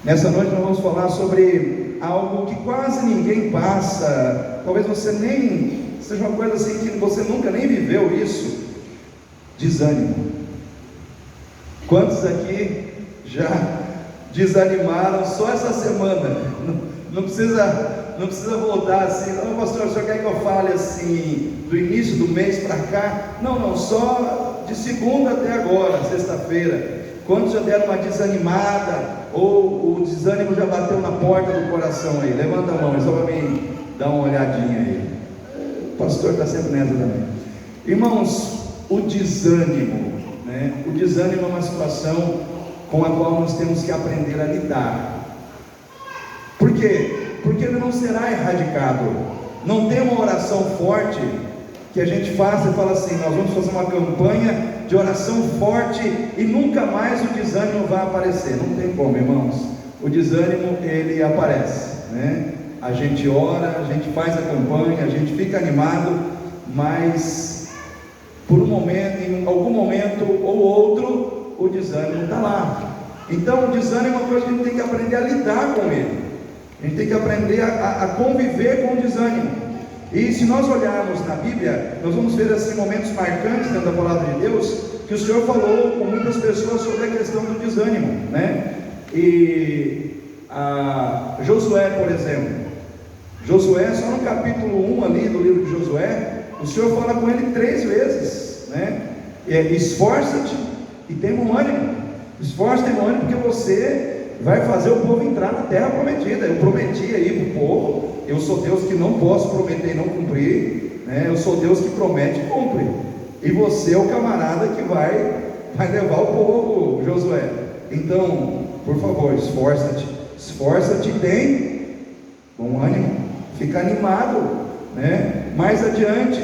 Nessa noite nós vamos falar sobre algo que quase ninguém passa, talvez você nem, seja uma coisa assim que você nunca nem viveu isso: desânimo. Quantos aqui já desanimaram só essa semana? Não precisa voltar assim, não, pastor, o senhor quer que eu fale assim, do início do mês para cá? Não, só de segunda até agora, sexta-feira. Quantos já deram uma desanimada, ou o desânimo já bateu na porta do coração aí? Levanta a mão, só para mim dar uma olhadinha aí. O pastor está sempre nessa também. Irmãos, o desânimo, né? O desânimo é uma situação com a qual nós temos que aprender a lidar. Por quê? Porque ele não será erradicado. Não tem uma oração forte que a gente faça e fala assim: nós vamos fazer uma campanha de oração forte e nunca mais o desânimo vai aparecer. Não tem como, irmãos. O desânimo, ele aparece, né? A gente ora, a gente faz a campanha, a gente fica animado, mas por um momento, em algum momento ou outro, o desânimo está lá. Então o desânimo é uma coisa que a gente tem que aprender a lidar com ele. A gente tem que aprender a conviver com o desânimo. E se nós olharmos na Bíblia, nós vamos ver assim momentos marcantes dentro da palavra de Deus, que o Senhor falou com muitas pessoas sobre a questão do desânimo, né? E Josué, por exemplo, Josué, só no capítulo 1 ali do livro de Josué, o Senhor fala com ele 3 vezes, né? Esforça-te e tenha bom ânimo. Esforça-te e tenha bom ânimo, porque você vai fazer o povo entrar na terra prometida. Eu prometi aí para o povo. Eu sou Deus que não posso prometer e não cumprir, né? Eu sou Deus que promete e cumpre. E você é o camarada que vai levar o povo, Josué. Então, por favor, esforça-te e tem bom ânimo, fica animado, né? Mais adiante,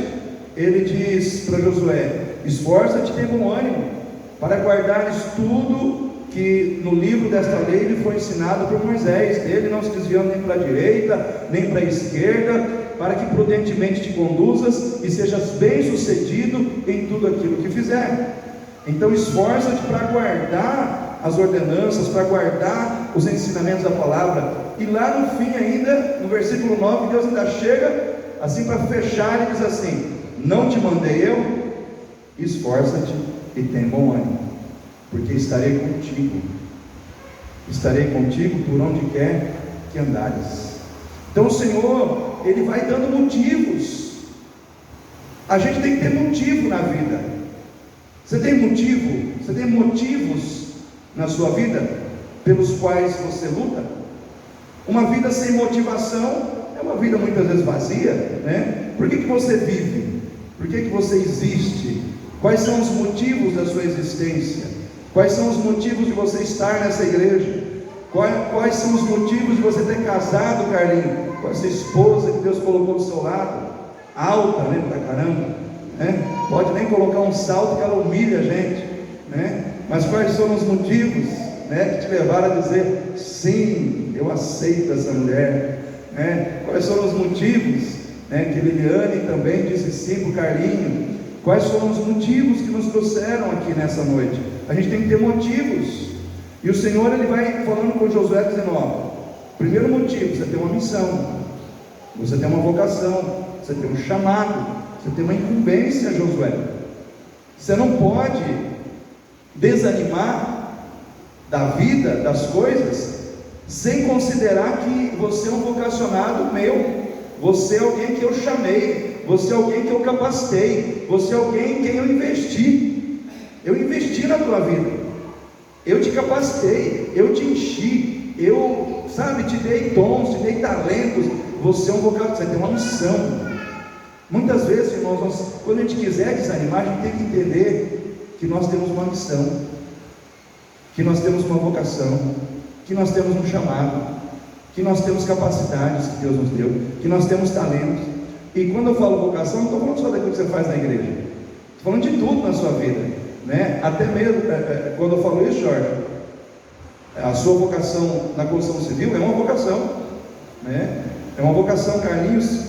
ele diz para Josué: esforça-te e tem bom ânimo, para guardares tudo que no livro desta lei lhe foi ensinado por Moisés, dele não se desviando nem para a direita, nem para a esquerda, para que prudentemente te conduzas e sejas bem sucedido em tudo aquilo que fizer. Então esforça-te para guardar as ordenanças, para guardar os ensinamentos da palavra. E lá no fim ainda, no versículo 9, Deus ainda chega assim para fechar e diz assim: não te mandei eu? Esforça-te e tem bom ânimo, porque estarei contigo por onde quer que andares. Então o Senhor, Ele vai dando motivos. A gente tem que ter motivo na vida. Você tem motivo? Você tem motivos na sua vida pelos quais você luta? Uma vida sem motivação é uma vida muitas vezes vazia, né? Por que você vive? Por que você existe? Quais são os motivos da sua existência? Quais são os motivos de você estar nessa igreja? Quais são os motivos de você ter casado, Carlinhos, com essa esposa que Deus colocou do seu lado? Alta, né, pra caramba, né? Pode nem colocar um salto que ela humilha a gente, né? Mas quais são os motivos, né, que te levaram a dizer: sim, eu aceito essa mulher, né? Quais foram os motivos, né, que Liliane também disse sim para o Carlinho? Quais foram os motivos que nos trouxeram aqui nessa noite? A gente tem que ter motivos. E o Senhor, Ele vai falando com Josué, dizendo: ó, primeiro motivo, você tem uma missão, você tem uma vocação, você tem um chamado, você tem uma incumbência, Josué. Você não pode desanimar da vida, das coisas, sem considerar que você é um vocacionado meu. Você é alguém que eu chamei, você é alguém que eu capacitei, você é alguém em quem eu investi. Eu investi na tua vida, eu te capacitei, eu te enchi, eu, te dei dons, te dei talentos. Você é um vocacionado, você tem uma missão. Muitas vezes, irmãos, quando a gente quiser desanimar, a gente tem que entender que nós temos uma missão, que nós temos uma vocação, que nós temos um chamado, que nós temos capacidades que Deus nos deu, que nós temos talentos. E quando eu falo vocação, não estou falando só daquilo que você faz na igreja, estou falando de tudo na sua vida, né? Até mesmo, quando eu falo isso, Jorge, a sua vocação na construção civil é uma vocação, né? É uma vocação, Carlinhos,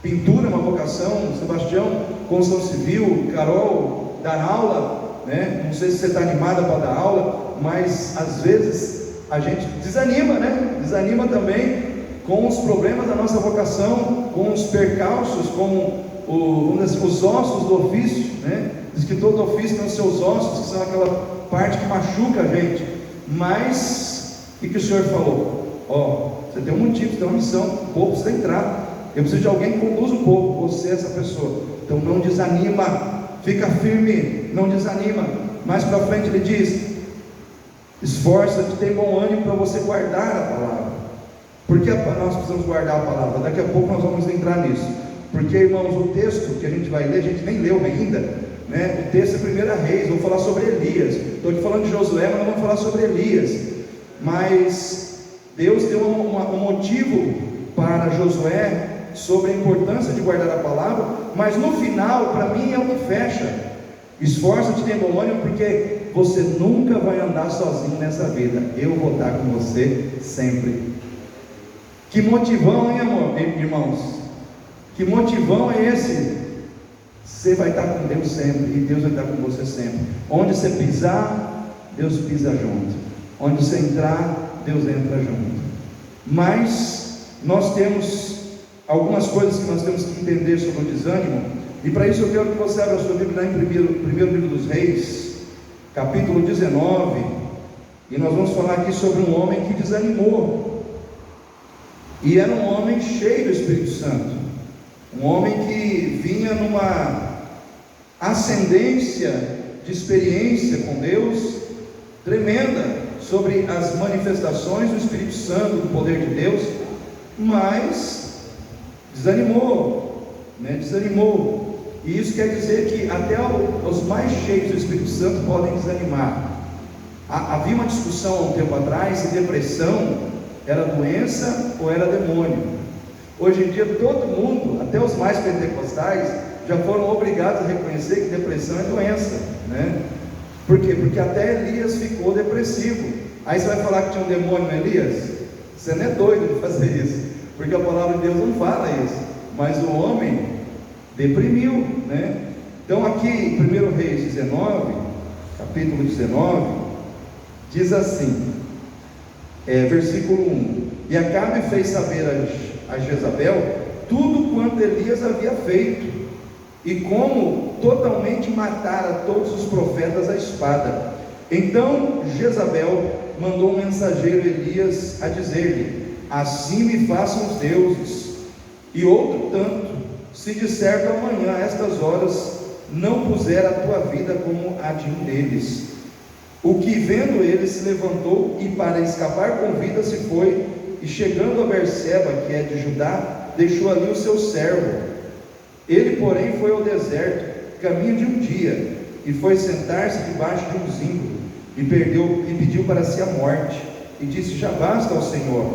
pintura é uma vocação, Sebastião, construção civil, Carol, dar aula, né? Não sei se você está animada para dar aula, mas às vezes a gente desanima, né? Desanima também com os problemas da nossa vocação, com os percalços, com vamos dizer assim, os ossos do ofício, né? Diz que todo ofício tem os seus ossos, que são aquela parte que machuca a gente. Mas, o que o Senhor falou? Você tem um motivo, você tem uma missão, o povo precisa entrar. Eu preciso de alguém que conduza o povo, você é essa pessoa. Então não desanima, fica firme, não desanima. Mais para frente ele diz: esforça-te, tem bom ânimo para você guardar a palavra. Por que nós precisamos guardar a palavra? Daqui a pouco nós vamos entrar nisso. Porque, irmãos, o texto que a gente vai ler, a gente nem leu ainda, né? O texto é 1 Reis, vamos falar sobre Elias. Estou aqui falando de Josué, mas nós vamos falar sobre Elias. Mas Deus deu um motivo para Josué sobre a importância de guardar a palavra, mas no final, para mim, é o que fecha. Esforça-te, tem bom ânimo, porque você nunca vai andar sozinho nessa vida. Eu vou estar com você sempre. Que motivão, hein, amor, irmãos? Que motivão é esse? Você vai estar com Deus sempre, e Deus vai estar com você sempre. Onde você pisar, Deus pisa junto. Onde você entrar, Deus entra junto. Mas nós temos algumas coisas que nós temos que entender sobre o desânimo, e para isso eu quero que você abra a sua Bíblia lá em primeiro livro dos Reis, capítulo 19, e nós vamos falar aqui sobre um homem que desanimou, e era um homem cheio do Espírito Santo, um homem que vinha numa ascendência de experiência com Deus tremenda, sobre as manifestações do Espírito Santo, do poder de Deus, mas desanimou, né? Desanimou. E isso quer dizer que até os mais cheios do Espírito Santo podem desanimar. Havia uma discussão há um tempo atrás se depressão era doença ou era demônio. Hoje em dia todo mundo, até os mais pentecostais, já foram obrigados a reconhecer que depressão é doença, né? Por quê? Porque até Elias ficou depressivo. Aí você vai falar que tinha um demônio em Elias? Você não é doido de fazer isso, porque a palavra de Deus não fala isso. Mas o homem deprimiu, né? Então aqui em 1 Reis 19, capítulo 19, diz assim, versículo 1: E Acabe fez saber a Jezabel tudo quanto Elias havia feito, e como totalmente matara todos os profetas à espada. Então Jezabel mandou um mensageiro Elias a dizer-lhe: assim me façam os deuses, e outro tanto, se de certo amanhã a estas horas não puser a tua vida como a de um deles. O que vendo ele se levantou, e para escapar com vida se foi, e chegando a Berseba, que é de Judá, deixou ali o seu servo. Ele porém foi ao deserto, caminho de um dia, e foi sentar-se debaixo de um zimbro, e pediu para si a morte, e disse: já basta ao Senhor,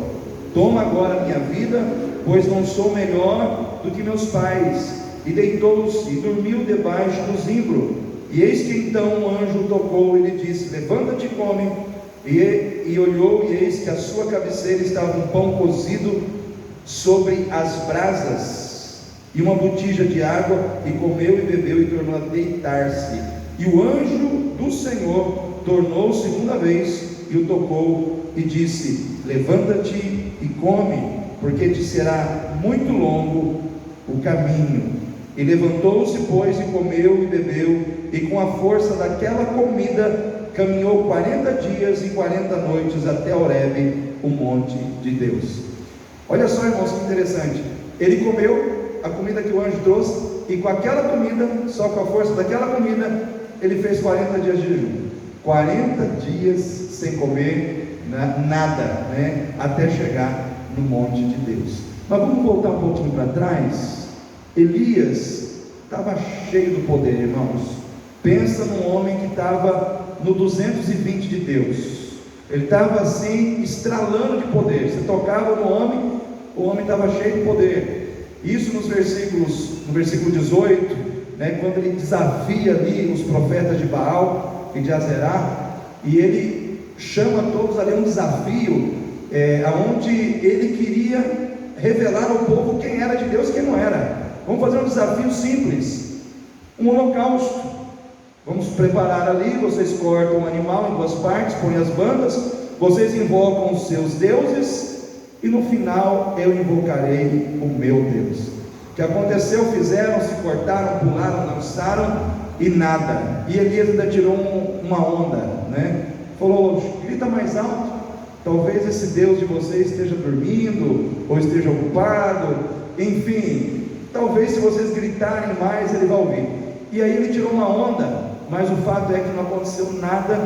toma agora a minha vida, pois não sou melhor do que meus pais. E deitou-se e dormiu debaixo do zimbro. E eis que então um anjo tocou e lhe disse: levanta-te e come. E olhou, e eis que à sua cabeceira estava um pão cozido sobre as brasas, e uma botija de água, e comeu e bebeu, e tornou a deitar-se. E o anjo do Senhor tornou segunda vez, e o tocou, e disse: levanta-te e come, porque te será muito longo o caminho. E levantou-se, pois, e comeu e bebeu, e com a força daquela comida caminhou 40 dias e 40 noites até Horebe, o monte de Deus. Olha só, irmãos, que interessante. Ele comeu a comida que o anjo trouxe, e com aquela comida, só com a força daquela comida, ele fez 40 dias de jejum. 40 dias sem comer nada, né? Até chegar no monte de Deus. Mas vamos voltar um pouquinho para trás. Elias estava cheio do poder, irmãos. Pensa num homem que estava no 220 de Deus. Ele estava assim, estralando de poder. Você tocava no homem, o homem estava cheio de poder. Isso no versículo 18, né, quando ele desafia ali os profetas de Baal e de Azerá, e ele chama todos ali um desafio, onde ele queria revelar ao povo quem era de Deus e quem não era. Vamos fazer um desafio simples, um holocausto. Vamos preparar ali, vocês cortam o animal em duas partes, põem as bandas, vocês invocam os seus deuses, e no final eu invocarei o meu Deus. O que aconteceu? Fizeram, se cortaram, pularam, lançaram, e nada. E Elias ainda tirou uma onda, né? Falou: grita mais alto, talvez esse Deus de vocês esteja dormindo, ou esteja ocupado, enfim, talvez se vocês gritarem mais, ele vai ouvir. E aí ele tirou uma onda, mas o fato é que não aconteceu nada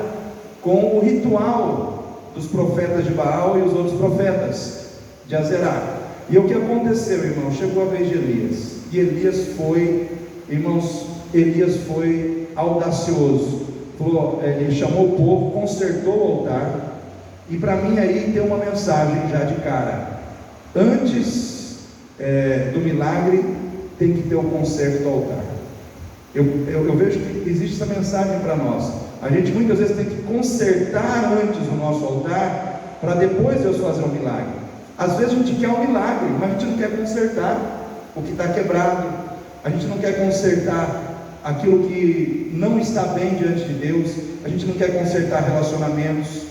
com o ritual dos profetas de Baal e os outros profetas de Azerá. E o que aconteceu, irmão? Chegou a vez de Elias, e Elias foi, irmãos, Elias foi audacioso. Ele chamou o povo, consertou o altar. E para mim aí tem uma mensagem já de cara: antes do milagre tem que ter o conserto do altar. Eu vejo que existe essa mensagem para nós. A gente muitas vezes tem que consertar antes o nosso altar, para depois Deus fazer um milagre. Às vezes a gente quer um milagre, mas a gente não quer consertar o que está quebrado, a gente não quer consertar aquilo que não está bem diante de Deus, a gente não quer consertar relacionamentos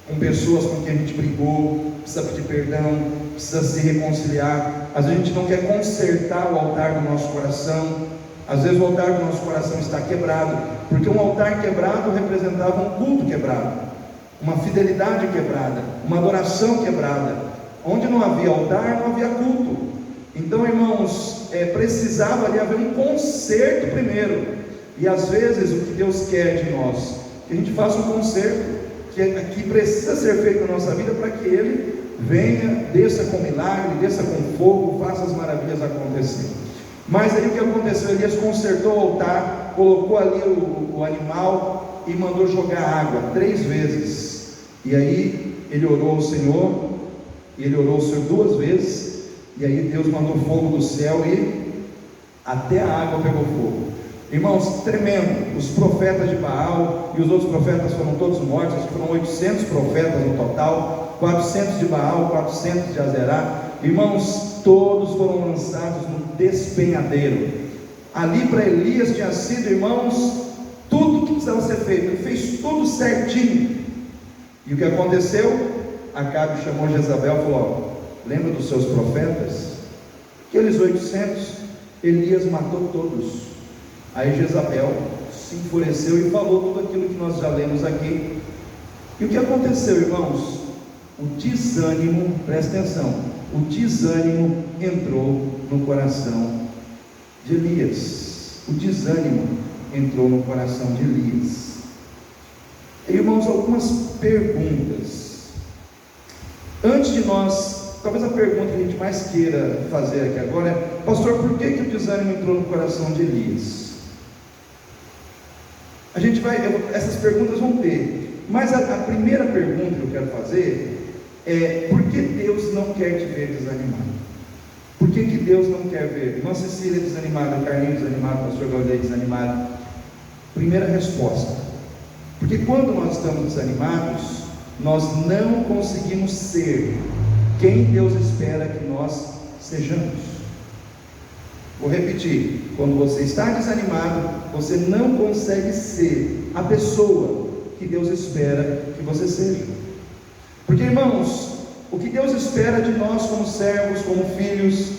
com pessoas com quem a gente brigou, precisa pedir perdão, precisa se reconciliar. Às vezes a gente não quer consertar o altar do nosso coração. Às vezes o altar do nosso coração está quebrado, porque um altar quebrado representava um culto quebrado, uma fidelidade quebrada, uma adoração quebrada. Onde não havia altar, não havia culto. Então, irmãos, precisava ali haver um conserto primeiro. E às vezes o que Deus quer de nós, que a gente faça um conserto, que precisa ser feito na nossa vida, para que Ele venha, desça com milagre, desça com fogo, faça as maravilhas acontecer. Mas aí o que aconteceu? Elias consertou o altar, colocou ali o animal e mandou jogar água 3 vezes. E aí ele orou ao Senhor, e ele orou ao Senhor 2 vezes, e aí Deus mandou fogo do céu e até a água pegou fogo. Irmãos, tremendo. Os profetas de Baal e os outros profetas foram todos mortos. Acho que foram 800 profetas no total, 400 de Baal, 400 de Azerá. Irmãos, todos foram lançados no despenhadeiro. Ali para Elias tinha sido, irmãos, tudo que precisava ser feito. Ele fez tudo certinho. E o que aconteceu? Acabe chamou Jezabel e falou: lembra dos seus profetas? Aqueles 800, Elias matou todos. Aí Jezabel se enfureceu e falou tudo aquilo que nós já lemos aqui. E o que aconteceu, irmãos? O desânimo, presta atenção, o desânimo entrou no coração de Elias. O desânimo entrou no coração de Elias. E, irmãos, algumas perguntas. Antes de nós, talvez a pergunta que a gente mais queira fazer aqui agora é: pastor, por que o desânimo entrou no coração de Elias? Essas perguntas vão ter, mas a primeira pergunta que eu quero fazer é: por que Deus não quer te ver desanimado? Por que Deus não quer ver irmã Cecília desanimada, Carlinhos desanimado, pastor Galdei desanimado? Primeira resposta: porque quando nós estamos desanimados, nós não conseguimos ser quem Deus espera que nós sejamos. Vou repetir: quando você está desanimado, você não consegue ser a pessoa que Deus espera que você seja. Porque, irmãos, o que Deus espera de nós como servos, como filhos,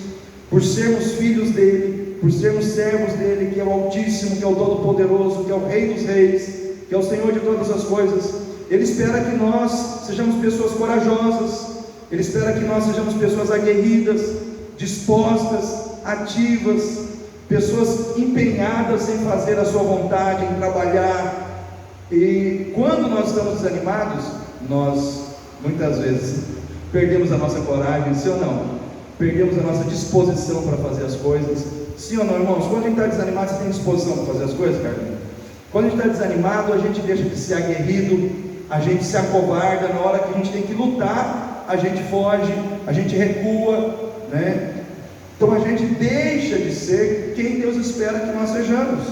por sermos filhos dele, por sermos servos dele, que é o Altíssimo, que é o Todo-Poderoso, que é o Rei dos Reis, que é o Senhor de todas as coisas, Ele espera que nós sejamos pessoas corajosas, Ele espera que nós sejamos pessoas aguerridas, dispostas, ativas, pessoas empenhadas em fazer a sua vontade, em trabalhar. E quando nós estamos desanimados, nós muitas vezes perdemos a nossa coragem, sim ou não? Perdemos a nossa disposição para fazer as coisas, sim ou não, irmãos? Quando a gente está desanimado, você tem disposição para fazer as coisas, Carlinhos? Quando a gente está desanimado, a gente deixa de ser aguerrido, a gente se acovarda. Na hora que a gente tem que lutar, a gente foge, a gente recua, né? Então a gente deixa de ser quem Deus espera que nós sejamos.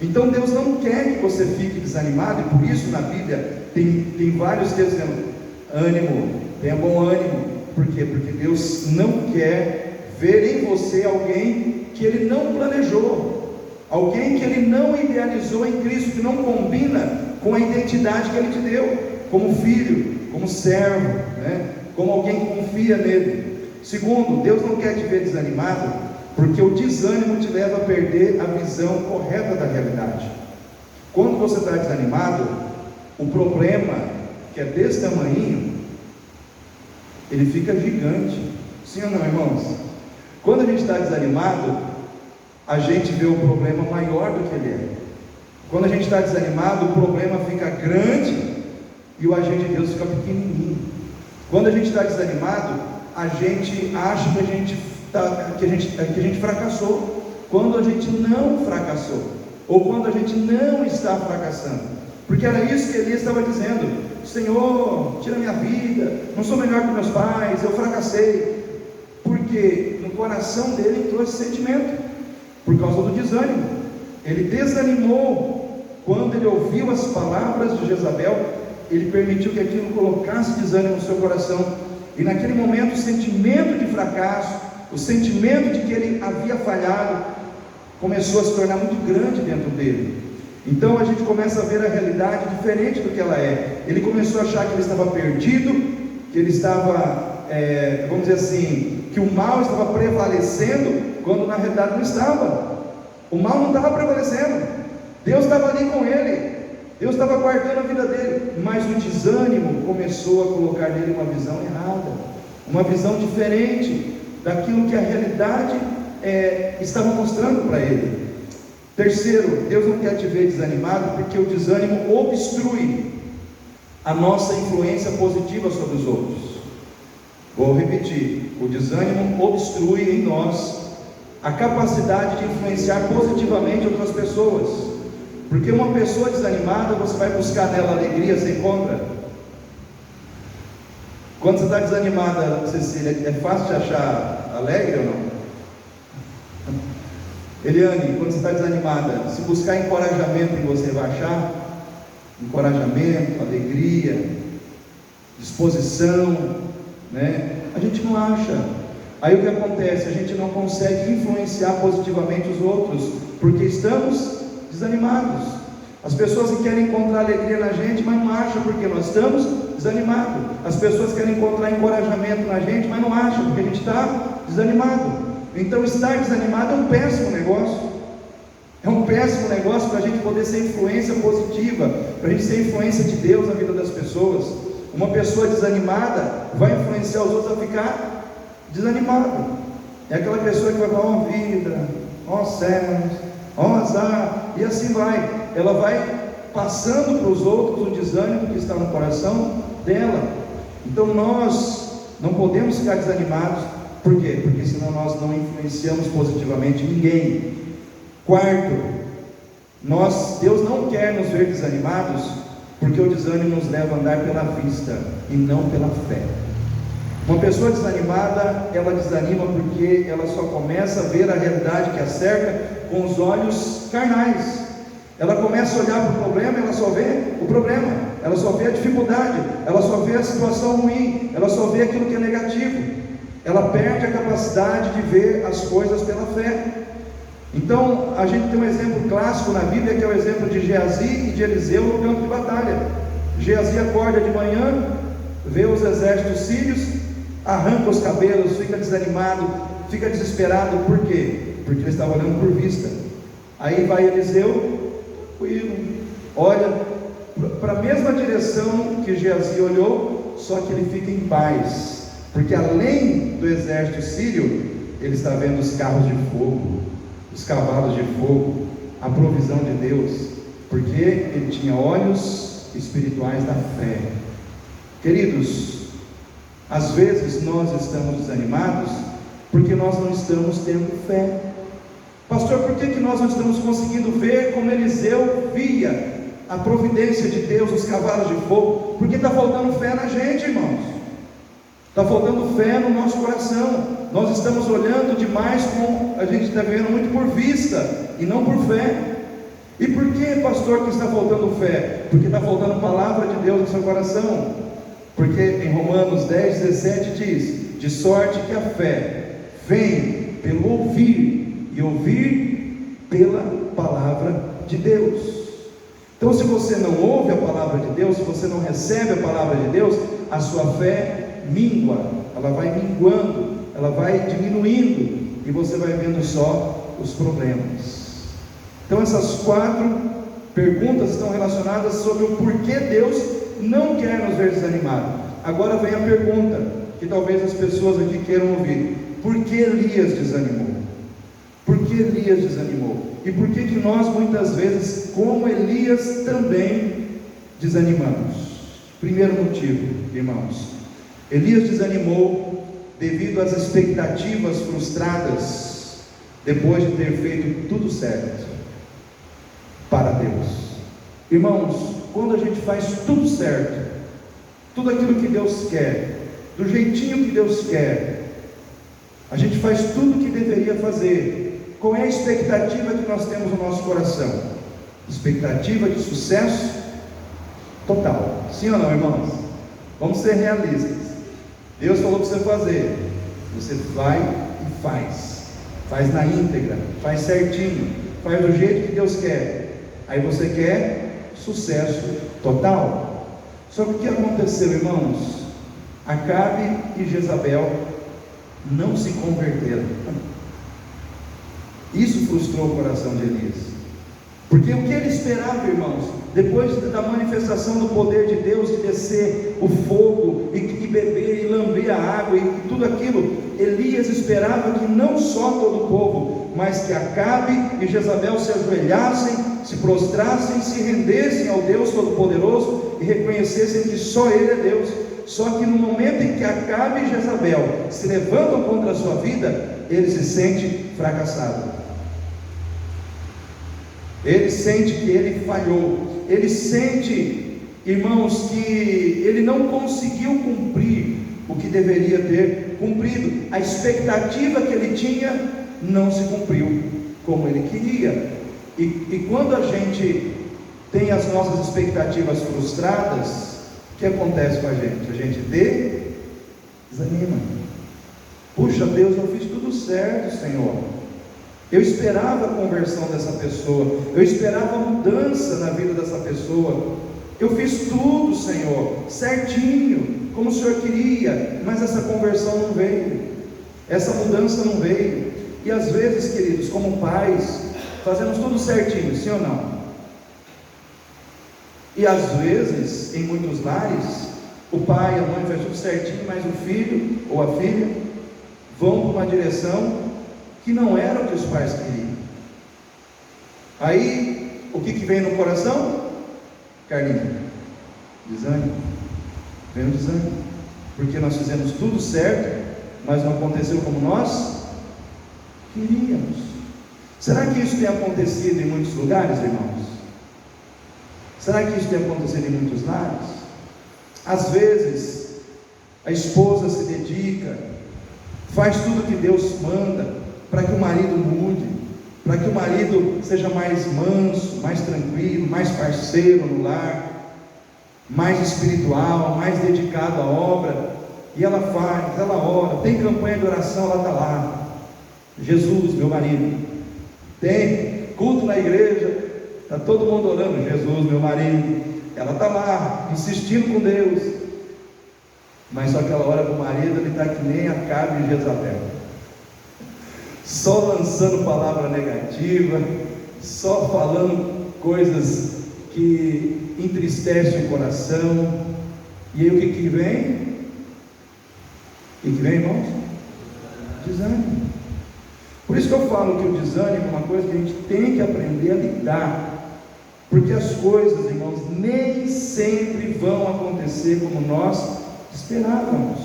Então Deus não quer que você fique desanimado, e por isso na Bíblia tem vários textos dizendo: ânimo, tenha bom ânimo. Por quê? Porque Deus não quer ver em você alguém que Ele não planejou, alguém que Ele não idealizou em Cristo, que não combina com a identidade que Ele te deu, como filho, como servo, né? Como alguém que confia nele. Segundo, Deus não quer te ver desanimado, porque o desânimo te leva a perder a visão correta da realidade. Quando você está desanimado, o problema, que é desse tamanho, ele fica gigante. Sim ou não, irmãos? Quando a gente está desanimado, a gente vê o problema maior do que ele é. Quando a gente está desanimado, o problema fica grande e o agente de Deus fica pequenininho. Quando a gente está desanimado, a gente acha que a gente fracassou, quando a gente não fracassou, ou quando a gente não está fracassando, porque era isso que Elias estava dizendo: Senhor, tira minha vida, não sou melhor que meus pais, eu fracassei. Porque no coração dele entrou esse sentimento, por causa do desânimo. Ele desanimou quando ele ouviu as palavras de Jezabel. Ele permitiu que aquilo colocasse desânimo no seu coração, e naquele momento o sentimento de fracasso, o sentimento de que ele havia falhado, começou a se tornar muito grande dentro dele. Então a gente começa a ver a realidade diferente do que ela é. Ele começou a achar que ele estava perdido, que ele estava, vamos dizer assim, que o mal estava prevalecendo, quando na realidade não estava. O mal não estava prevalecendo, Deus estava ali com ele, Deus estava guardando a vida dele, mas o desânimo começou a colocar nele uma visão errada, uma visão diferente daquilo que a realidade estava mostrando para ele. Terceiro, Deus não quer te ver desanimado, porque o desânimo obstrui a nossa influência positiva sobre os outros. Vou repetir: o desânimo obstrui em nós a capacidade de influenciar positivamente outras pessoas. Porque uma pessoa desanimada, você vai buscar nela alegria, você encontra? Quando você está desanimada, Cecília, é fácil de achar alegre ou não? Eliane, quando você está desanimada, se buscar encorajamento em você, vai achar? Encorajamento, alegria, disposição, né? A gente não acha. Aí o que acontece? A gente não consegue influenciar positivamente os outros, porque estamos desanimados. As pessoas querem encontrar alegria na gente, mas não acham, porque nós estamos desanimados. As pessoas querem encontrar encorajamento na gente, mas não acham, porque a gente está desanimado. Então estar desanimado é um péssimo negócio. É um péssimo negócio para a gente poder ser influência positiva, para a gente ser influência de Deus na vida das pessoas. Uma pessoa desanimada vai influenciar os outros a ficar desanimado. É aquela pessoa que vai falar: ó vida, ó céus, ó azar, e assim vai. Ela vai passando para os outros o desânimo que está no coração dela. Então nós não podemos ficar desanimados. Por quê? Porque senão nós não influenciamos positivamente ninguém. Quarto, Deus não quer nos ver desanimados, porque o desânimo nos leva a andar pela vista e não pela fé. Uma pessoa desanimada, ela desanima porque ela só começa a ver a realidade que a cerca com os olhos carnais. Ela começa a olhar para o problema, ela só vê o problema, ela só vê a dificuldade, ela só vê a situação ruim, ela só vê aquilo que é negativo. Ela perde a capacidade de ver as coisas pela fé. Então a gente tem um exemplo clássico na Bíblia, que é o exemplo de Geazi e de Eliseu no campo de batalha. Geazi acorda de manhã, vê os exércitos sírios, arranca os cabelos, fica desanimado, fica desesperado. Por quê? Porque ele estava olhando por vista. Aí vai Eliseu, tranquilo, olha para a mesma direção que Geazi olhou, só que ele fica em paz, porque além do exército sírio, ele está vendo os carros de fogo, os cavalos de fogo, a provisão de Deus, porque ele tinha olhos espirituais da fé. Queridos, às vezes nós estamos desanimados porque nós não estamos tendo fé. Pastor, por que nós não estamos conseguindo ver como Eliseu via a providência de Deus, os cavalos de fogo? Porque está faltando fé na gente, irmãos. Está faltando fé no nosso coração. Nós estamos olhando demais, a gente está vendo muito por vista e não por fé. E por que, pastor, que está faltando fé? Porque está faltando palavra de Deus no seu coração. Porque em Romanos 10:17 diz: de sorte que a fé vem pelo ouvir, e ouvir pela palavra de Deus. Então, se você não ouve a palavra de Deus, se você não recebe a palavra de Deus, a sua fé mingua, ela vai minguando, ela vai diminuindo, e você vai vendo só os problemas. Então, essas 4 perguntas estão relacionadas sobre o porquê Deus não quer nos ver desanimados. Agora vem a pergunta, que talvez as pessoas aqui queiram ouvir: por que Elias desanimou? Por que Elias desanimou? E por que nós muitas vezes, como Elias, também desanimamos? Primeiro motivo, irmãos: Elias desanimou devido às expectativas frustradas, depois de ter feito tudo certo para Deus. Irmãos, quando a gente faz tudo certo, tudo aquilo que Deus quer, do jeitinho que Deus quer, a gente faz tudo o que deveria fazer. Qual é a expectativa que nós temos no nosso coração? Expectativa de sucesso total. Sim ou não, irmãos? Vamos ser realistas. Deus falou para você fazer, você vai e faz. Faz na íntegra, faz certinho, faz do jeito que Deus quer. Aí você quer sucesso total. Só que o que aconteceu, irmãos? Acabe e Jezabel não se converteram. Isso frustrou o coração de Elias, porque o que ele esperava, irmãos, depois da manifestação do poder de Deus, de descer o fogo, e beber, e lamber a água, e tudo aquilo, Elias esperava que não só todo o povo, mas que Acabe e Jezabel se ajoelhassem, se prostrassem, se rendessem ao Deus Todo-Poderoso, e reconhecessem que só Ele é Deus. Só que no momento em que Acabe e Jezabel se levantam contra a sua vida, ele se sente fracassado. Ele sente que ele falhou. Ele sente, irmãos, que ele não conseguiu cumprir o que deveria ter cumprido. A expectativa que ele tinha não se cumpriu como ele queria. E quando a gente tem as nossas expectativas frustradas, o que acontece com a gente? A gente desanima. Puxa, Deus, eu fiz tudo certo, Senhor. Eu esperava a conversão dessa pessoa, eu esperava a mudança na vida dessa pessoa. Eu fiz tudo, Senhor, certinho, como o Senhor queria, mas essa conversão não veio, essa mudança não veio. E às vezes, queridos, como pais, fazemos tudo certinho, sim ou não? E às vezes, em muitos lares, o pai e a mãe fazem tudo certinho, mas o filho ou a filha vão para uma direção que não era o que os pais queriam. Aí, o que vem no coração? Carlinhos, desânimo. Vem o desânimo, porque nós fizemos tudo certo, mas não aconteceu como nós queríamos. Será que isso tem acontecido em muitos lugares, irmãos? Será que isso tem acontecido em muitos lares? Às vezes, a esposa se dedica, faz tudo que Deus manda, para que o marido mude, para que o marido seja mais manso, mais tranquilo, mais parceiro no lar, mais espiritual, mais dedicado à obra. E ela faz, ela ora, tem campanha de oração, ela está lá. Jesus, meu marido. Tem culto na igreja, está todo mundo orando, Jesus, meu marido. Ela está lá, insistindo com Deus. Mas só que ela ora para o marido, ele está que nem Acabe e Jezabel, só lançando palavra negativa, só falando coisas que entristecem o coração. E aí o que vem? O que vem, irmãos? Desânimo. Por isso que eu falo que o desânimo é uma coisa que a gente tem que aprender a lidar, porque as coisas, irmãos, nem sempre vão acontecer como nós esperávamos,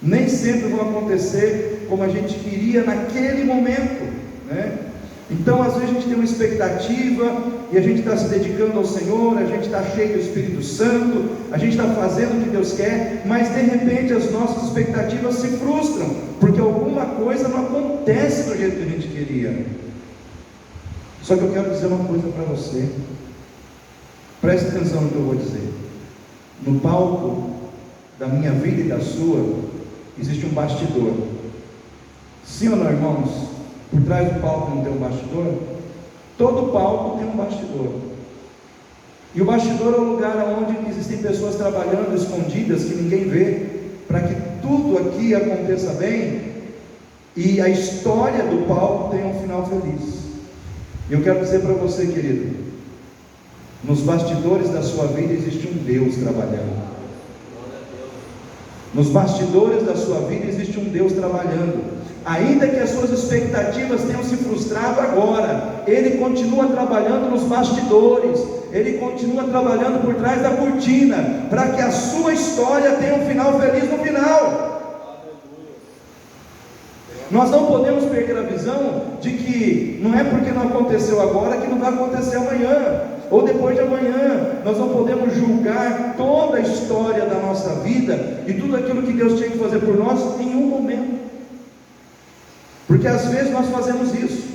nem sempre vão acontecer como a gente queria naquele momento, né? Então às vezes a gente tem uma expectativa, e a gente está se dedicando ao Senhor, a gente está cheio do Espírito Santo, a gente está fazendo o que Deus quer, mas de repente as nossas expectativas se frustram, porque alguma coisa não acontece do jeito que a gente queria. Só que eu quero dizer uma coisa para você, preste atenção no que eu vou dizer. No palco da minha vida e da sua, existe um bastidor. Sim ou não, irmãos? Por trás do palco não tem um bastidor? Todo palco tem um bastidor. E o bastidor é o lugar onde existem pessoas trabalhando escondidas, que ninguém vê, para que tudo aqui aconteça bem e a história do palco tenha um final feliz. E eu quero dizer para você, querido, nos bastidores da sua vida existe um Deus trabalhando. Nos bastidores da sua vida existe um Deus trabalhando. Ainda que as suas expectativas tenham se frustrado agora, Ele continua trabalhando nos bastidores, Ele continua trabalhando por trás da cortina, para que a sua história tenha um final feliz no final. Nós não podemos perder a visão de que não é porque não aconteceu agora que não vai acontecer amanhã, ou depois de amanhã. Nós não podemos julgar toda a história da nossa vida e tudo aquilo que Deus tinha que fazer por nós em um momento, porque às vezes nós fazemos isso.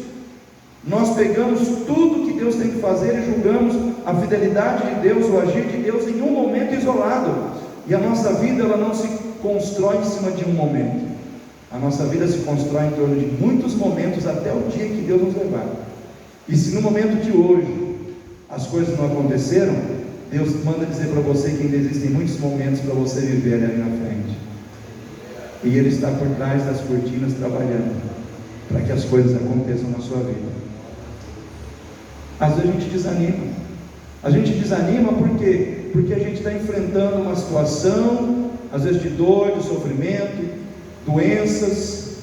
Nós pegamos tudo que Deus tem que fazer e julgamos a fidelidade de Deus, o agir de Deus em um momento isolado, e a nossa vida ela não se constrói em cima de um momento. A nossa vida se constrói em torno de muitos momentos até o dia que Deus nos levar. E se no momento de hoje as coisas não aconteceram, Deus manda dizer para você que ainda existem muitos momentos para você viver ali na frente, e Ele está por trás das cortinas trabalhando para que as coisas aconteçam na sua vida. Às vezes a gente desanima. A gente desanima por quê? Porque a gente está enfrentando uma situação, às vezes de dor, de sofrimento, doenças,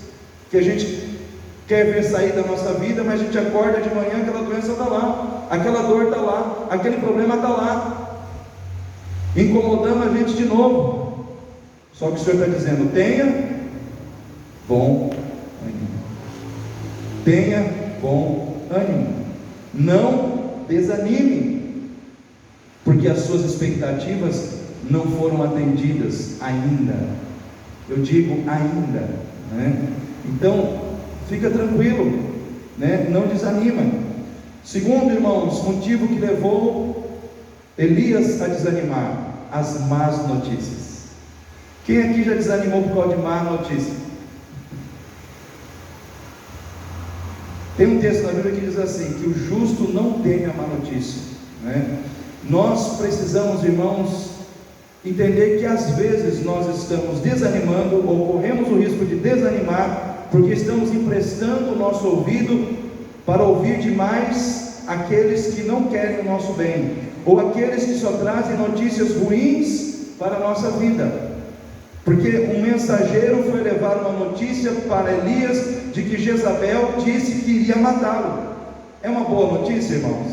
que a gente quer ver sair da nossa vida, mas a gente acorda de manhã, aquela doença está lá, aquela dor está lá, aquele problema está lá, incomodando a gente de novo. Só que o Senhor está dizendo: tenha bom ânimo. Tenha bom ânimo. Não desanime, porque as suas expectativas não foram atendidas ainda. Eu digo ainda, né? Então, fica tranquilo, né? Não desanima. Segundo, irmãos, motivo que levou Elias a desanimar: as más notícias. Quem aqui já desanimou por causa de má notícia? Tem um texto na Bíblia que diz assim, que o justo não teme a má notícia, né? Nós precisamos, irmãos, entender que às vezes nós estamos desanimando, ou corremos o risco de desanimar, porque estamos emprestando o nosso ouvido para ouvir demais aqueles que não querem o nosso bem, ou aqueles que só trazem notícias ruins para a nossa vida. Porque um mensageiro foi levar uma notícia para Elias de que Jezabel disse que iria matá-lo. É uma boa notícia, irmãos?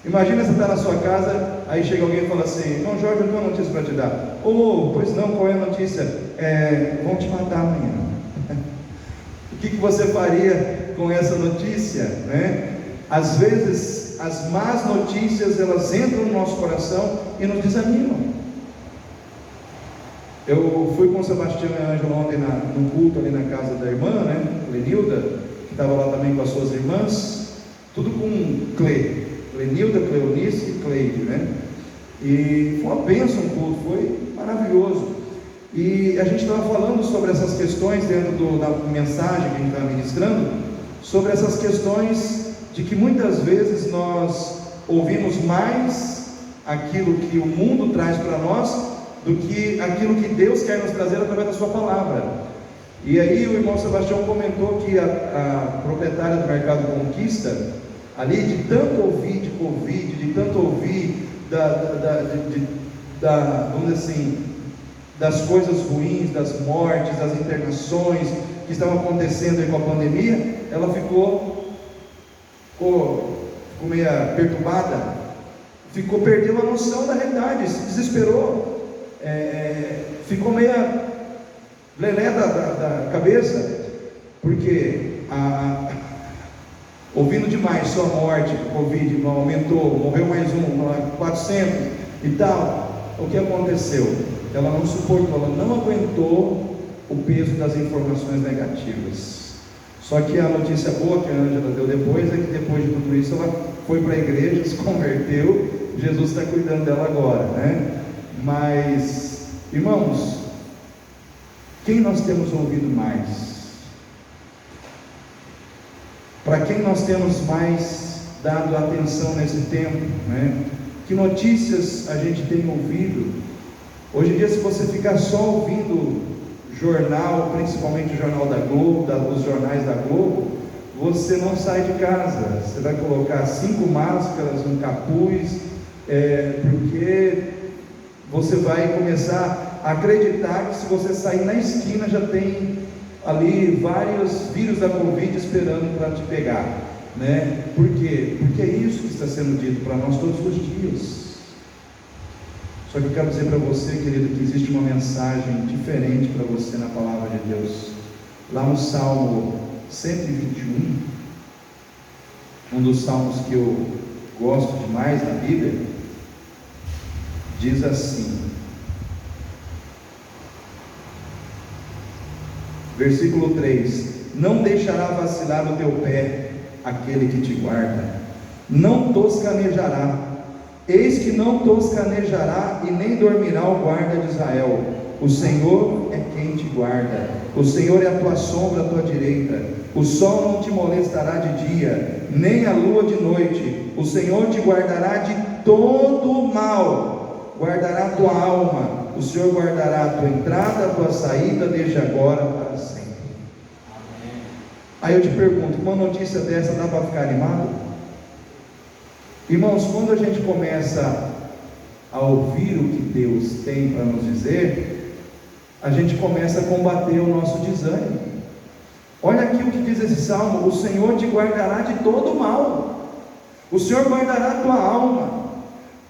Imagina você estar na sua casa, aí chega alguém e fala assim: irmão Jorge, eu tenho uma notícia para te dar. Pois não, qual é a notícia? Vão te matar amanhã. O que você faria com essa notícia, né? Às vezes as más notícias elas entram no nosso coração e nos desanimam. Eu fui com o Sebastião e a Ângela ontem no culto ali na casa da irmã, né, Lenilda, que estava lá também com as suas irmãs, tudo com Cle, Lenilda, Cleonice e Cleide, né? E foi uma bênção o culto, foi maravilhoso. E a gente estava falando sobre essas questões dentro da mensagem que a gente estava ministrando, sobre essas questões de que muitas vezes nós ouvimos mais aquilo que o mundo traz para nós do que aquilo que Deus quer nos trazer através da sua palavra. E aí o irmão Sebastião comentou que a proprietária do Mercado Conquista, ali de tanto ouvir de Covid, de tanto ouvir vamos dizer assim, das coisas ruins, das mortes, das internações que estavam acontecendo aí com a pandemia, ela ficou meio perturbada, perdeu a noção da realidade, se desesperou, ficou meio lelé da cabeça, porque ouvindo demais sua morte, o Covid aumentou, morreu mais 400 e tal. O que aconteceu? Ela não suportou, ela não aguentou o peso das informações negativas. Só que a notícia boa que a Ângela deu depois é que depois de tudo isso ela foi para a igreja, se converteu, Jesus está cuidando dela agora, né? Mas, irmãos, quem nós temos ouvido mais? Para quem nós temos mais dado atenção nesse tempo, né? Que notícias a gente tem ouvido? Hoje em dia, se você ficar só ouvindo jornal, principalmente o jornal da Globo, os jornais da Globo, você não sai de casa. Você vai colocar 5 máscaras, um capuz, porque você vai começar a acreditar que se você sair na esquina já tem ali vários vírus da Covid esperando para te pegar, né? Por quê? Porque é isso que está sendo dito para nós todos os dias. Só que eu quero dizer para você, querido, que existe uma mensagem diferente para você na palavra de Deus. Lá no Salmo 121, um dos salmos que eu gosto demais na Bíblia, diz assim, versículo 3: não deixará vacilar o teu pé aquele que te guarda, não toscanejará. Eis que não toscanejará e nem dormirá o guarda de Israel. O Senhor é quem te guarda, o Senhor é a tua sombra à tua direita. O sol não te molestará de dia, nem a lua de noite. O Senhor te guardará de todo o mal, guardará a tua alma. O Senhor guardará a tua entrada, a tua saída, desde agora para sempre. Amém. Aí eu te pergunto, uma notícia dessa dá para ficar animado? Irmãos, quando a gente começa a ouvir o que Deus tem para nos dizer, a gente começa a combater o nosso desânimo. Olha aqui o que diz esse salmo: o Senhor te guardará de todo o mal, o Senhor guardará a tua alma.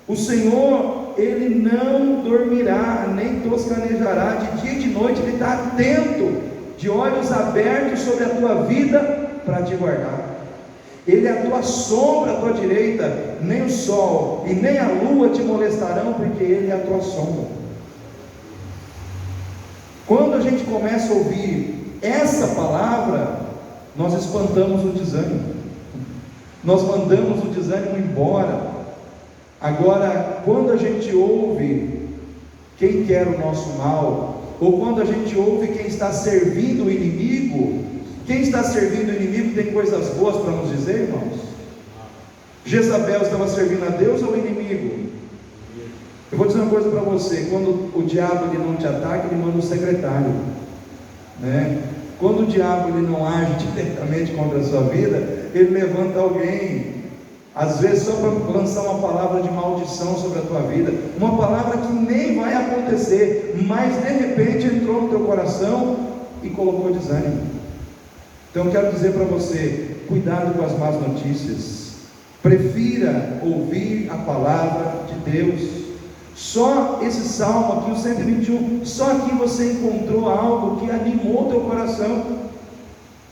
O Senhor, Ele não dormirá, nem toscanejará, de dia e de noite Ele está atento, de olhos abertos sobre a tua vida para te guardar. Ele é a tua sombra à tua direita, nem o sol e nem a lua te molestarão, porque Ele é a tua sombra. Quando a gente começa a ouvir essa palavra, nós espantamos o desânimo, nós mandamos o desânimo embora. Agora, quando a gente ouve quem quer o nosso mal, ou quando a gente ouve quem está servindo o inimigo, quem está servindo o inimigo tem coisas boas para nos dizer, irmãos? Jezabel estava servindo a Deus ou o inimigo? Eu vou dizer uma coisa para você: quando o diabo ele não te ataca, ele manda um secretário, né? Quando o diabo ele não age diretamente contra a sua vida, ele levanta alguém, às vezes só para lançar uma palavra de maldição sobre a tua vida, uma palavra que nem vai acontecer, mas de repente entrou no teu coração e colocou desânimo. Então eu quero dizer para você: cuidado com as más notícias, prefira ouvir a palavra de Deus. Só esse salmo aqui, o 121, só aqui você encontrou algo que animou teu coração,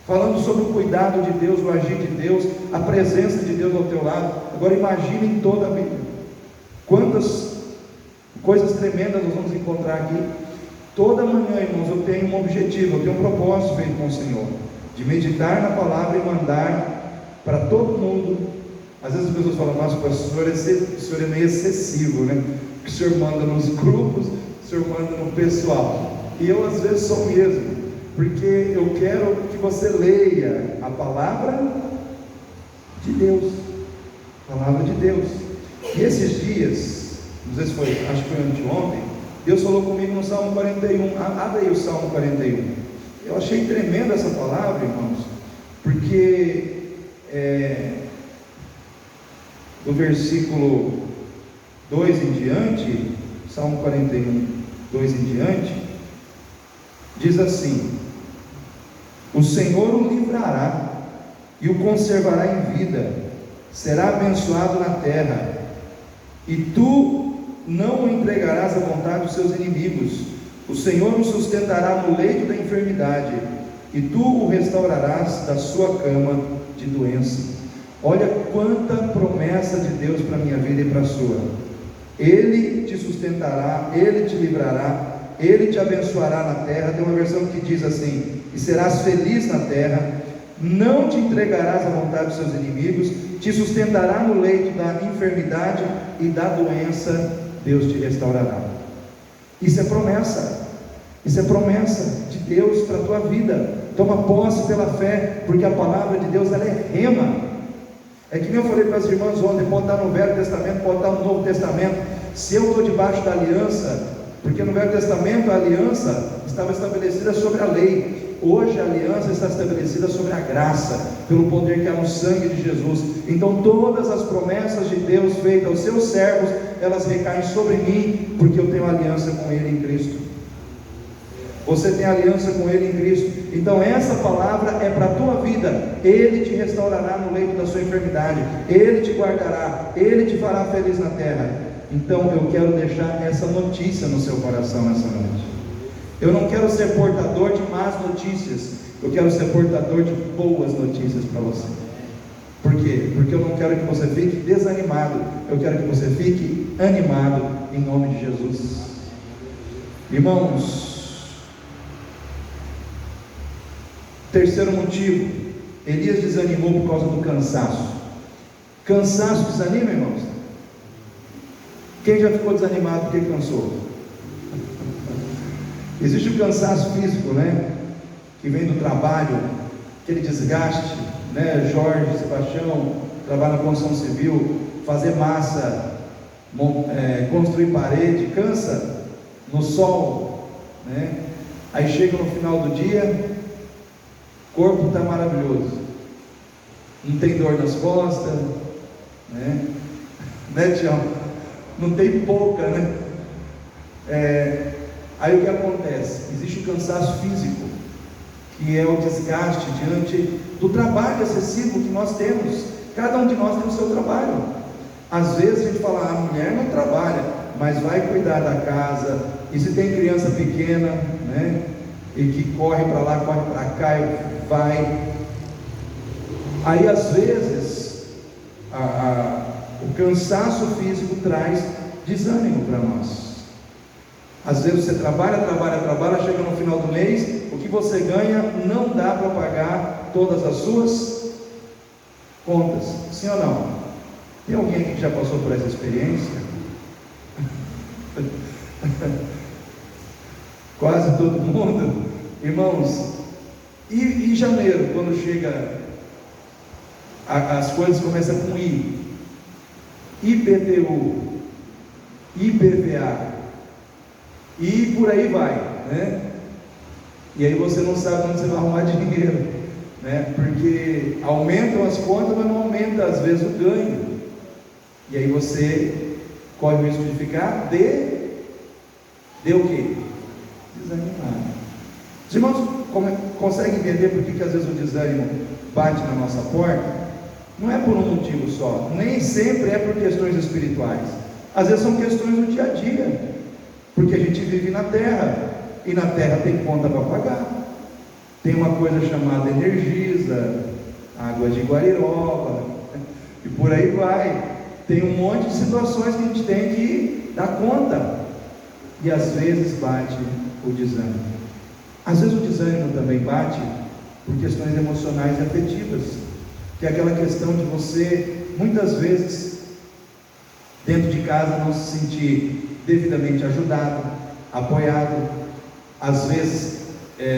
falando sobre o cuidado de Deus, o agir de Deus, a presença de Deus ao teu lado. Agora imagine em toda a Bíblia, quantas coisas tremendas nós vamos encontrar aqui. Toda manhã, irmãos, eu tenho um objetivo, eu tenho um propósito feito com o Senhor, de meditar na palavra e mandar para todo mundo. Às vezes as pessoas falam: nossa, pastor, o senhor é meio excessivo, né? O senhor manda nos grupos, o senhor manda no pessoal. E eu às vezes sou mesmo, porque eu quero que você leia a palavra de Deus, a palavra de Deus. E esses dias, não sei se foi, acho que foi anteontem, Deus falou comigo no Salmo 41. Abre aí o Salmo 41. Eu achei tremenda essa palavra, irmãos, porque do versículo 2 em diante, Salmo 41, 2 em diante, diz assim: o Senhor o livrará e o conservará em vida, será abençoado na terra, e tu não o entregarás à vontade dos seus inimigos. O Senhor o sustentará no leito da enfermidade, e tu o restaurarás da sua cama de doença. Olha quanta promessa de Deus para a minha vida e para a sua. Ele te sustentará, Ele te livrará, Ele te abençoará na terra. Tem uma versão que diz assim: e serás feliz na terra, não te entregarás à vontade dos seus inimigos, te sustentará no leito da enfermidade e da doença, Deus te restaurará. Isso é promessa, isso é promessa de Deus para a tua vida. Toma posse pela fé, porque a palavra de Deus ela é rema, É que nem eu falei para as irmãs ontem, pode estar no Velho Testamento, pode estar no Novo Testamento. Se eu estou debaixo da aliança, porque no Velho Testamento a aliança estava estabelecida sobre a lei, hoje a aliança está estabelecida sobre a graça, pelo poder que há no sangue de Jesus. Então todas as promessas de Deus feitas aos seus servos, elas recaem sobre mim, porque eu tenho aliança com Ele em Cristo. Você tem aliança com Ele em Cristo. Então essa palavra é para a tua vida. Ele te restaurará no leito da sua enfermidade, Ele te guardará, Ele te fará feliz na terra. Então eu quero deixar essa notícia no seu coração nessa noite. Eu não quero ser portador de más notícias, eu quero ser portador de boas notícias para você. Por quê? Porque eu não quero que você fique desanimado, eu quero que você fique animado em nome de Jesus. Irmãos, terceiro motivo, Elias desanimou por causa do cansaço. Cansaço desanima, irmãos? Quem já ficou desanimado porque cansou? Existe o cansaço físico, né? Que vem do trabalho, aquele desgaste, né? Jorge, Sebastião, trabalha na construção civil, fazer massa, construir parede, cansa no sol, né? Aí chega no final do dia, o corpo está maravilhoso, não tem dor nas costas, né? Tião? Não tem pouca, né? Aí o que acontece? Existe o cansaço físico, que é o desgaste diante do trabalho excessivo que nós temos. Cada um de nós tem o seu trabalho. Às vezes a gente fala, a mulher não trabalha, mas vai cuidar da casa, e se tem criança pequena, né? E que corre para lá, corre para cá, e vai. Aí às vezes o cansaço físico traz desânimo para nós. Às vezes você trabalha, chega no final do mês, o que você ganha não dá para pagar todas as suas contas. Sim ou não? Tem alguém aqui que já passou por essa experiência? Quase todo mundo. Irmãos, e janeiro, quando chega, as coisas começam com I, IPTU, IPVA, e por aí vai, né? E aí você não sabe onde você vai arrumar dinheiro, né? Porque aumentam as contas, mas não aumenta às vezes o ganho. E aí você corre o risco de ficar de o quê? Desanimado. Os irmãos conseguem entender por que às vezes o desânimo bate na nossa porta? Não é por um motivo só, nem sempre é por questões espirituais. Às vezes são questões do dia a dia, porque a gente vive na terra, e na terra tem conta para pagar. Tem uma coisa chamada Energisa, água de Guariroba, e por aí vai. Tem um monte de situações que a gente tem que dar conta, e às vezes bate o desânimo. Às vezes o desânimo também bate por questões emocionais e afetivas, que é aquela questão de você, muitas vezes, dentro de casa, não se sentir devidamente ajudado, apoiado. Às vezes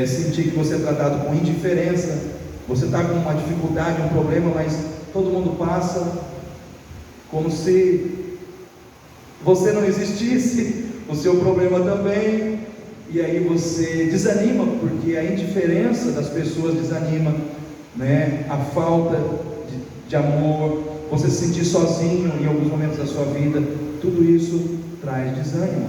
sentir que você é tratado com indiferença. Você está com uma dificuldade, um problema, mas todo mundo passa como se você não existisse, o seu problema também. E aí você desanima, porque a indiferença das pessoas desanima, né? A falta de amor, você se sentir sozinho em alguns momentos da sua vida, tudo isso traz desânimo.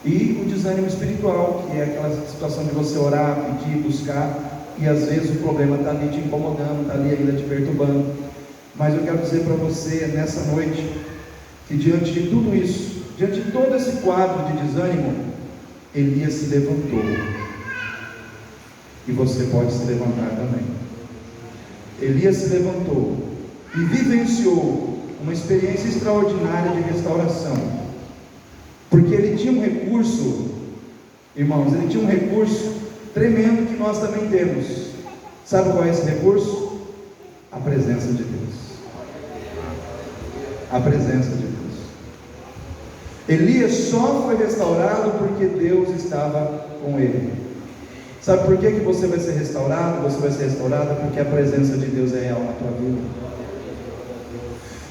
E o desânimo espiritual, que é aquela situação de você orar, pedir, buscar, e às vezes o problema está ali te incomodando, está ali ainda te perturbando. Mas eu quero dizer para você nessa noite, que diante de tudo isso, diante de todo esse quadro de desânimo, Elias se levantou, e você pode se levantar também. Elias se levantou e vivenciou uma experiência extraordinária de restauração, porque ele tinha um recurso, irmãos, ele tinha um recurso tremendo que nós também temos. Sabe qual é esse recurso? A presença de Deus. A presença de Deus. Elias só foi restaurado porque Deus estava com ele. Sabe por que você vai ser restaurado? Você vai ser restaurado porque a presença de Deus é real na tua vida.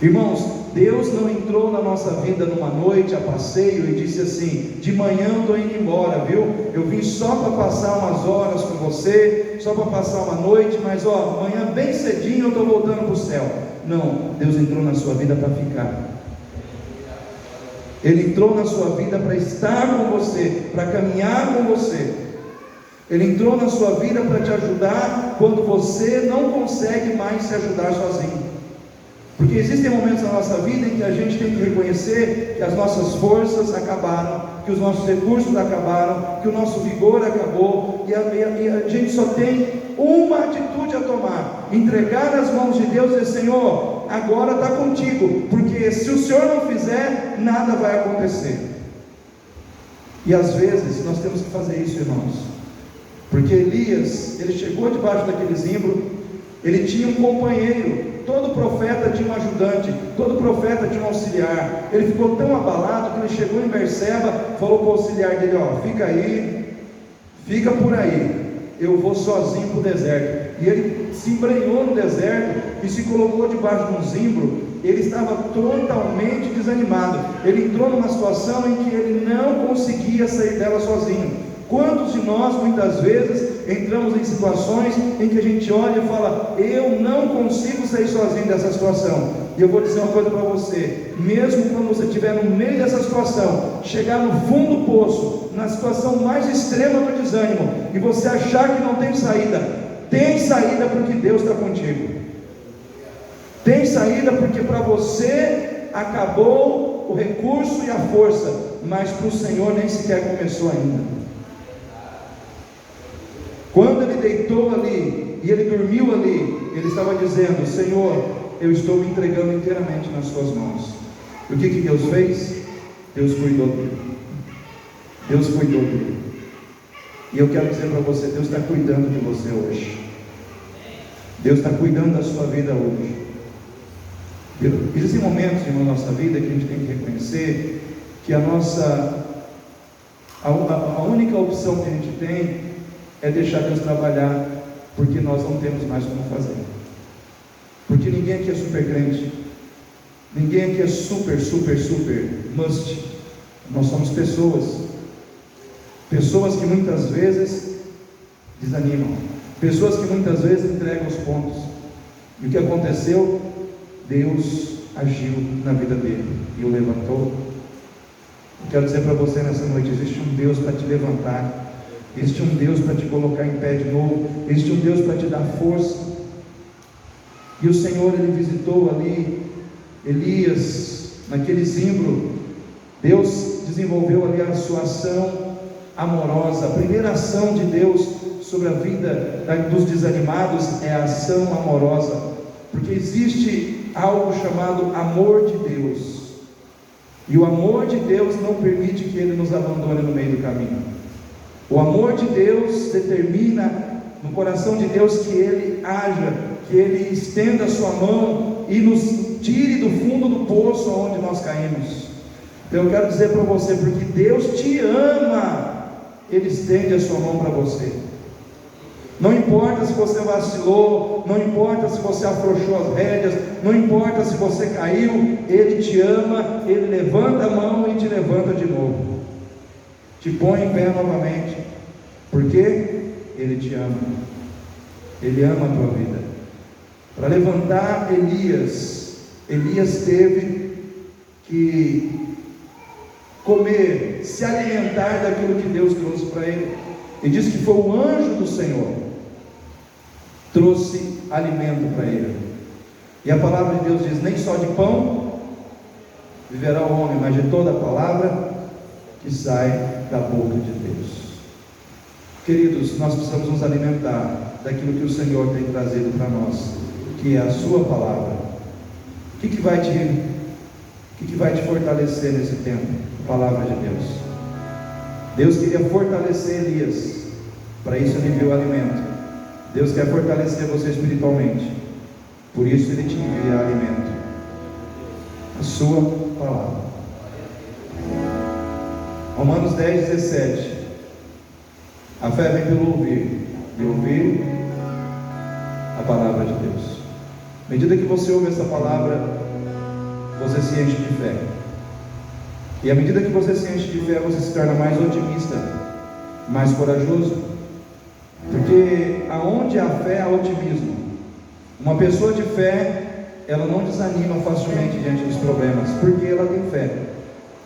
Irmãos, Deus não entrou na nossa vida numa noite a passeio e disse assim: de manhã eu estou indo embora, viu? Eu vim só para passar umas horas com você, só para passar uma noite, mas amanhã bem cedinho eu estou voltando para o céu. Não, Deus entrou na sua vida para ficar. Ele entrou na sua vida para estar com você, para caminhar com você. Ele entrou na sua vida para te ajudar quando você não consegue mais se ajudar sozinho. Porque existem momentos na nossa vida em que a gente tem que reconhecer que as nossas forças acabaram, que os nossos recursos acabaram, que o nosso vigor acabou, e a gente só tem uma atitude a tomar: entregar nas mãos de Deus e dizer: Senhor, agora está contigo, porque se o Senhor não fizer, nada vai acontecer. E às vezes nós temos que fazer isso, irmãos, porque Elias, ele chegou debaixo daquele zimbro, ele tinha um companheiro. Todo profeta tinha um ajudante, todo profeta tinha um auxiliar. Ele ficou tão abalado que ele chegou em Berseba, falou para o auxiliar dele: fica aí, fica por aí, eu vou sozinho para o deserto. E ele se embrenhou no deserto e se colocou debaixo de um zimbro. Ele estava totalmente desanimado. Ele entrou numa situação em que ele não conseguia sair dela sozinho. Quantos de nós, muitas vezes, entramos em situações em que a gente olha e fala: eu não consigo sair sozinho dessa situação. E eu vou dizer uma coisa para você: mesmo quando você estiver no meio dessa situação, chegar no fundo do poço, na situação mais extrema do desânimo, e você achar que não tem saída, tem saída, porque Deus está contigo. Tem saída, porque para você acabou o recurso e a força, mas para o Senhor nem sequer começou ainda. Quando ele deitou ali e ele dormiu ali, ele estava dizendo: Senhor, eu estou me entregando inteiramente nas suas mãos. E o que Deus fez? Deus cuidou dele. Deus cuidou dele. E eu quero dizer para você: Deus está cuidando de você hoje. Deus está cuidando da sua vida hoje. Existem momentos na nossa vida que a gente tem que reconhecer que a única opção que a gente tem é deixar Deus trabalhar, porque nós não temos mais como fazer. Porque ninguém aqui é super crente, ninguém aqui é super must. Nós somos pessoas que muitas vezes desanimam, pessoas que muitas vezes entregam os pontos. E o que aconteceu? Deus agiu na vida dele e o levantou. Eu quero dizer para você nessa noite: existe um Deus para te levantar. Existe um Deus para te colocar em pé de novo. Existe um Deus para te dar força. E o Senhor, ele visitou ali Elias, naquele zimbro. Deus desenvolveu ali a sua ação amorosa. A primeira ação de Deus sobre a vida dos desanimados é a ação amorosa, porque existe algo chamado amor de Deus, e o amor de Deus não permite que Ele nos abandone no meio do caminho. O amor de Deus determina no coração de Deus que Ele haja, que Ele estenda a sua mão e nos tire do fundo do poço onde nós caímos. Então eu quero dizer para você: porque Deus te ama, Ele estende a sua mão para você. Não importa se você vacilou, não importa se você afrouxou as rédeas, não importa se você caiu, Ele te ama, Ele levanta a mão e te levanta de novo, te põe em pé novamente, porque Ele te ama, Ele ama a tua vida. Para levantar Elias teve que comer, se alimentar daquilo que Deus trouxe para ele. E diz que foi o anjo do Senhor trouxe alimento para ele. E a palavra de Deus diz: nem só de pão viverá o homem, mas de toda a palavra que sai da boca de Deus. Queridos, nós precisamos nos alimentar daquilo que o Senhor tem trazido para nós, que é a sua palavra. O que vai te fortalecer nesse tempo? A palavra de Deus. Deus queria fortalecer Elias, para isso Ele enviou o alimento. Deus quer fortalecer você espiritualmente, por isso Ele te envia alimento, a sua palavra. Romanos 10:17. A fé vem pelo ouvir, e ouvir a palavra de Deus. À medida que você ouve essa palavra, você se enche de fé. E à medida que você se enche de fé, você se torna mais otimista, mais corajoso. Porque aonde há fé, há otimismo. Uma pessoa de fé, ela não desanima facilmente diante dos problemas, porque ela tem fé.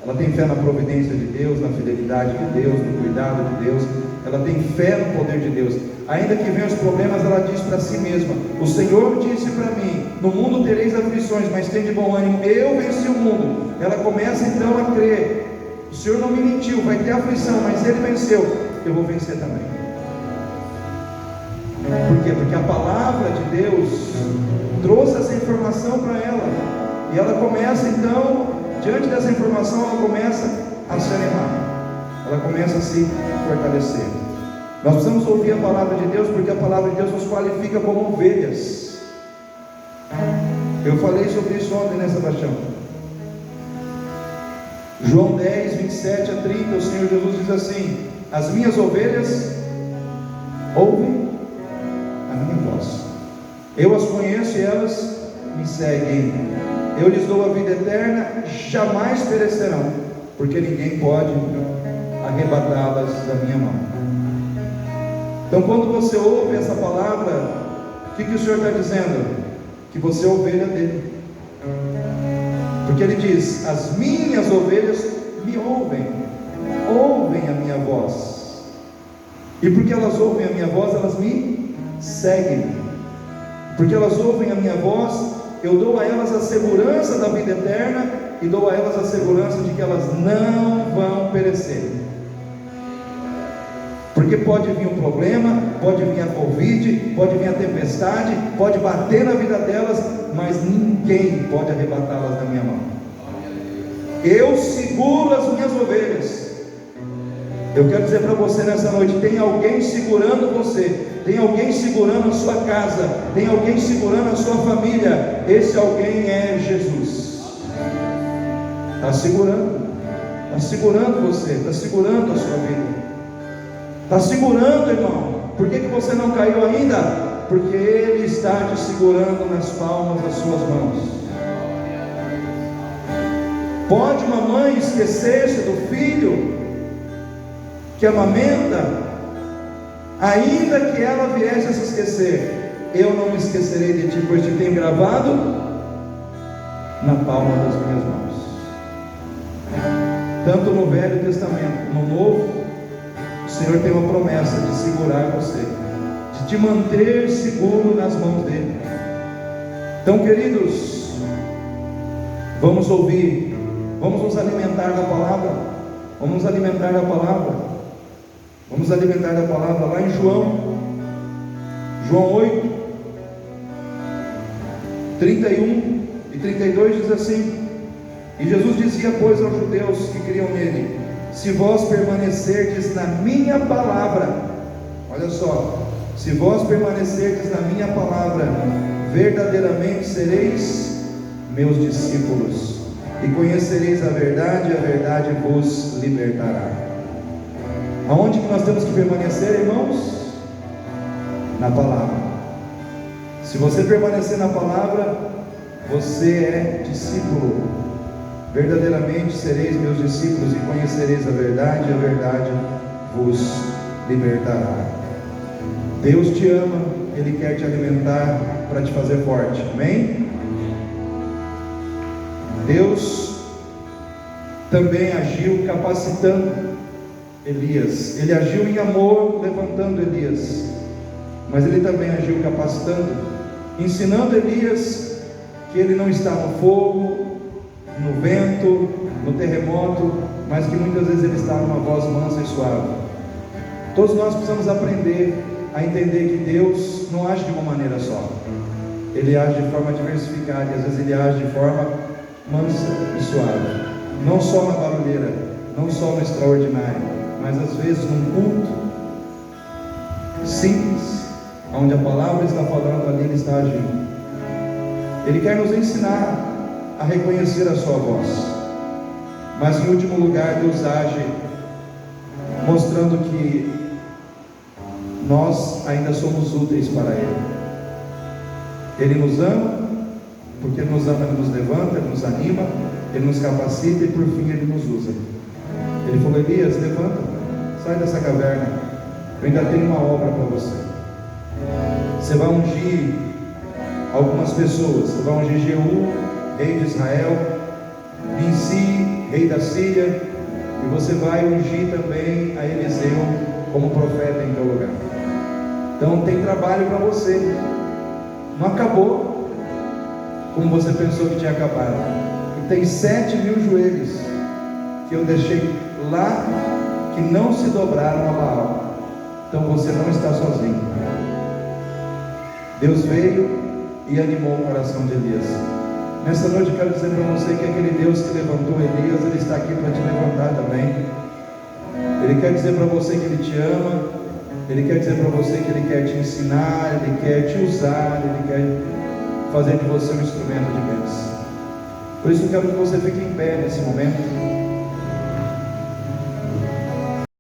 Ela tem fé na providência de Deus, na fidelidade de Deus, no cuidado de Deus. Ela tem fé no poder de Deus. Ainda que venham os problemas, ela diz para si mesma: o Senhor disse para mim, no mundo tereis aflições, mas tem de bom ânimo, eu venci o mundo. Ela começa então a crer: o Senhor não me mentiu, vai ter aflição, mas Ele venceu, eu vou vencer também. Por quê? Porque a palavra de Deus trouxe essa informação para ela, e ela começa então, diante dessa informação, ela começa a se animar, ela começa a se fortalecer. Nós precisamos ouvir a palavra de Deus, porque a palavra de Deus nos qualifica como ovelhas. Eu falei sobre isso ontem, né, Sebastião? João 10, 27 a 30, o Senhor Jesus diz assim: as minhas ovelhas ouvem a minha voz, eu as conheço e elas me seguem, eu lhes dou a vida eterna, jamais perecerão, porque ninguém pode arrebatá-las da minha mão. Então, quando você ouve essa palavra, o que o Senhor está dizendo? Que você é ovelha dele. Porque Ele diz: as minhas ovelhas me ouvem, ouvem a minha voz. E porque elas ouvem a minha voz, elas me seguem. Porque elas ouvem a minha voz, eu dou a elas a segurança da vida eterna, e dou a elas a segurança de que elas não vão perecer. Porque pode vir um problema, pode vir a Covid, pode vir a tempestade, pode bater na vida delas, mas ninguém pode arrebatá-las da minha mão. Eu seguro as minhas ovelhas. Eu quero dizer para você nessa noite: tem alguém segurando você, tem alguém segurando a sua casa, tem alguém segurando a sua família. Esse alguém é Jesus. Está segurando você, está segurando a sua vida. Está segurando, irmão. Por que você não caiu ainda? Porque Ele está te segurando nas palmas das suas mãos. Pode uma mãe esquecer-se do filho que amamenta? Ainda que ela viesse a se esquecer, eu não me esquecerei de ti, pois te tenho gravado na palma das minhas mãos. Tanto no Velho Testamento como no Novo, o Senhor tem uma promessa de segurar você, de te manter seguro nas mãos dEle. Então, queridos, vamos ouvir, vamos nos alimentar da palavra, vamos nos alimentar da palavra, vamos alimentar da palavra. Lá em João 8, 31 e 32 diz assim: e Jesus dizia, pois, aos judeus que criam nele: se vós permanecerdes na minha palavra, olha só, se vós permanecerdes na minha palavra, verdadeiramente sereis meus discípulos, e conhecereis a verdade vos libertará. Aonde que nós temos que permanecer, irmãos? Na palavra. Se você permanecer na palavra, você é discípulo. Verdadeiramente sereis meus discípulos, e conhecereis a verdade vos libertará. Deus te ama, Ele quer te alimentar para te fazer forte, amém? Deus também agiu capacitando Elias. Ele agiu em amor, levantando Elias, mas Ele também agiu capacitando, ensinando Elias que ele não está no fogo, no vento, no terremoto, mas que muitas vezes ele está numa voz mansa e suave. Todos nós precisamos aprender a entender que Deus não age de uma maneira só. Ele age de forma diversificada, e às vezes Ele age de forma mansa e suave. Não só na barulheira, não só no extraordinário, mas às vezes num culto simples, onde a palavra está falando, ali Ele está agindo. Ele quer nos ensinar a reconhecer a sua voz, mas em último lugar, Deus age mostrando que nós ainda somos úteis para Ele. Ele nos ama, Porque Ele nos ama, Ele nos levanta, Ele nos anima, Ele nos capacita e por fim Ele nos usa. Ele falou: Elias, levanta, sai dessa caverna, eu ainda tenho uma obra para você. Você vai ungir algumas pessoas, você vai ungir Jeú, rei de Israel, Binsi, rei da Síria, e você vai ungir também a Eliseu como profeta em teu lugar. Então tem trabalho para você. Não acabou como você pensou que tinha acabado. E tem 7.000 joelhos que eu deixei lá, que não se dobraram a Baal. Então você não está sozinho. Deus veio e animou o coração de Elias. Nessa noite eu quero dizer para você que aquele Deus que levantou Elias, Ele está aqui para te levantar também. Ele quer dizer para você que Ele te ama. Ele quer dizer para você que Ele quer te ensinar, Ele quer te usar, Ele quer fazer de você um instrumento de bênção. Por isso eu quero que você fique em pé nesse momento.